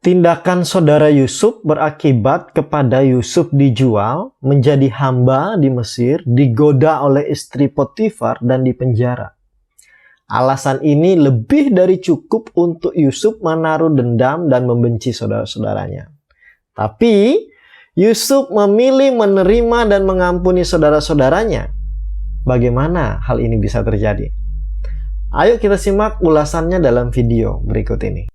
Tindakan saudara Yusuf berakibat kepada Yusuf dijual, menjadi hamba di Mesir, digoda oleh istri Potifar dan dipenjara. Alasan ini lebih dari cukup untuk Yusuf menaruh dendam dan membenci saudara-saudaranya. Tapi Yusuf memilih menerima dan mengampuni saudara-saudaranya. Bagaimana hal ini bisa terjadi? Ayo kita simak ulasannya dalam video berikut ini.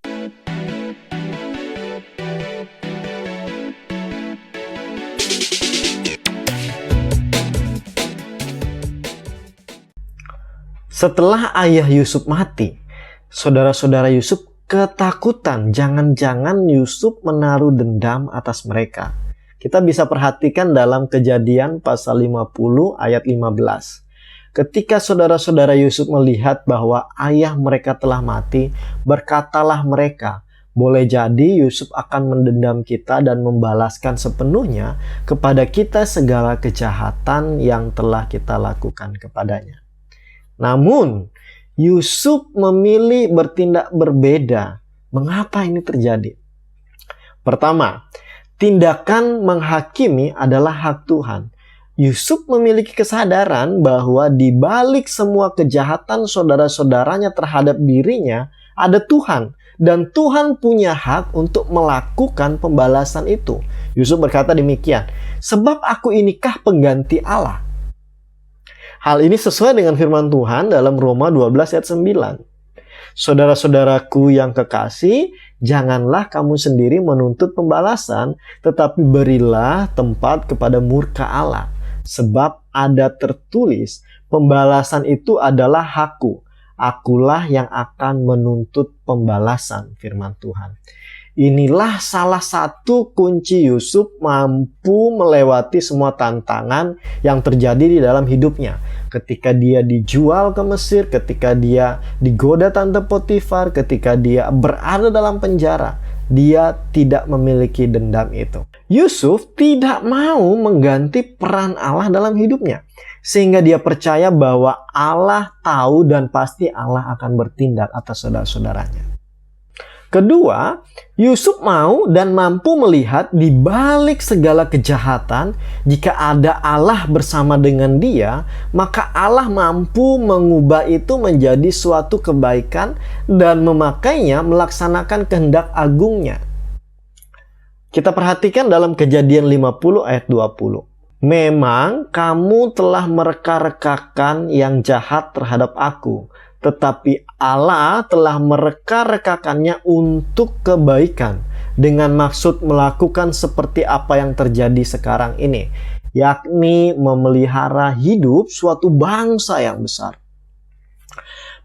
Setelah ayah Yusuf mati, saudara-saudara Yusuf ketakutan jangan-jangan Yusuf menaruh dendam atas mereka. Kita bisa perhatikan dalam Kejadian pasal 50 ayat 15. Ketika saudara-saudara Yusuf melihat bahwa ayah mereka telah mati, berkatalah mereka, boleh jadi Yusuf akan mendendam kita dan membalaskan sepenuhnya kepada kita segala kejahatan yang telah kita lakukan kepadanya. Namun, Yusuf memilih bertindak berbeda. Mengapa ini terjadi? Pertama, tindakan menghakimi adalah hak Tuhan. Yusuf memiliki kesadaran bahwa di balik semua kejahatan saudara-saudaranya terhadap dirinya, ada Tuhan. Dan Tuhan punya hak untuk melakukan pembalasan itu. Yusuf berkata demikian, sebab aku inikah pengganti Allah. Hal ini sesuai dengan firman Tuhan dalam Roma 12 ayat 9. Saudara-saudaraku yang kekasih, janganlah kamu sendiri menuntut pembalasan, tetapi berilah tempat kepada murka Allah. Sebab ada tertulis, pembalasan itu adalah hakku. Akulah yang akan menuntut pembalasan, firman Tuhan. Inilah salah satu kunci Yusuf mampu melewati semua tantangan yang terjadi di dalam hidupnya. Ketika dia dijual ke Mesir, ketika dia digoda tante Potifar, ketika dia berada dalam penjara, dia tidak memiliki dendam itu. Yusuf tidak mau mengganti peran Allah dalam hidupnya. Sehingga dia percaya bahwa Allah tahu dan pasti Allah akan bertindak atas saudara-saudaranya. Kedua, Yusuf mau dan mampu melihat di balik segala kejahatan, jika ada Allah bersama dengan dia, maka Allah mampu mengubah itu menjadi suatu kebaikan dan memakainya melaksanakan kehendak agungnya. Kita perhatikan dalam Kejadian 50 ayat 20. Memang kamu telah mereka-rekakan yang jahat terhadap aku, tetapi Allah telah mereka-rekakannya untuk kebaikan dengan maksud melakukan seperti apa yang terjadi sekarang ini, yakni memelihara hidup suatu bangsa yang besar.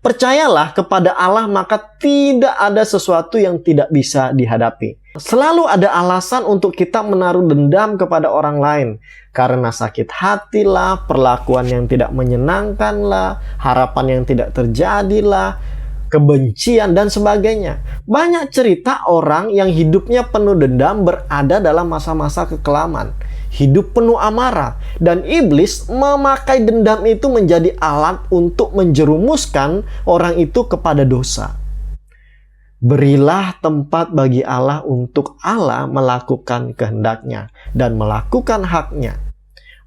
Percayalah kepada Allah, maka tidak ada sesuatu yang tidak bisa dihadapi. Selalu ada alasan untuk kita menaruh dendam kepada orang lain. Karena sakit hati lah, perlakuan yang tidak menyenangkan lah, harapan yang tidak terjadi lah, kebencian dan sebagainya. Banyak cerita orang yang hidupnya penuh dendam berada dalam masa-masa kekelaman. Hidup penuh amarah. Dan iblis memakai dendam itu menjadi alat untuk menjerumuskan orang itu kepada dosa. Berilah tempat bagi Allah untuk Allah melakukan kehendaknya dan melakukan haknya.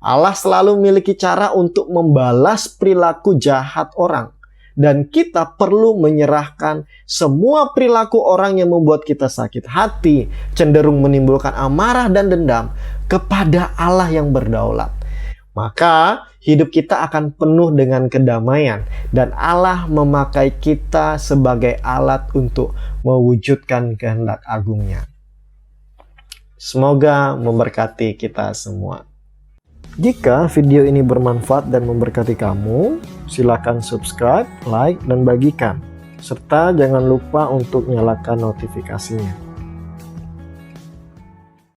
Allah selalu memiliki cara untuk membalas perilaku jahat orang. Dan kita perlu menyerahkan semua perilaku orang yang membuat kita sakit hati, cenderung menimbulkan amarah dan dendam kepada Allah yang berdaulat. Maka hidup kita akan penuh dengan kedamaian dan Allah memakai kita sebagai alat untuk mewujudkan kehendak agungnya. Semoga memberkati kita semua. Jika video ini bermanfaat dan memberkati kamu, silakan subscribe, like, dan bagikan. Serta jangan lupa untuk nyalakan notifikasinya.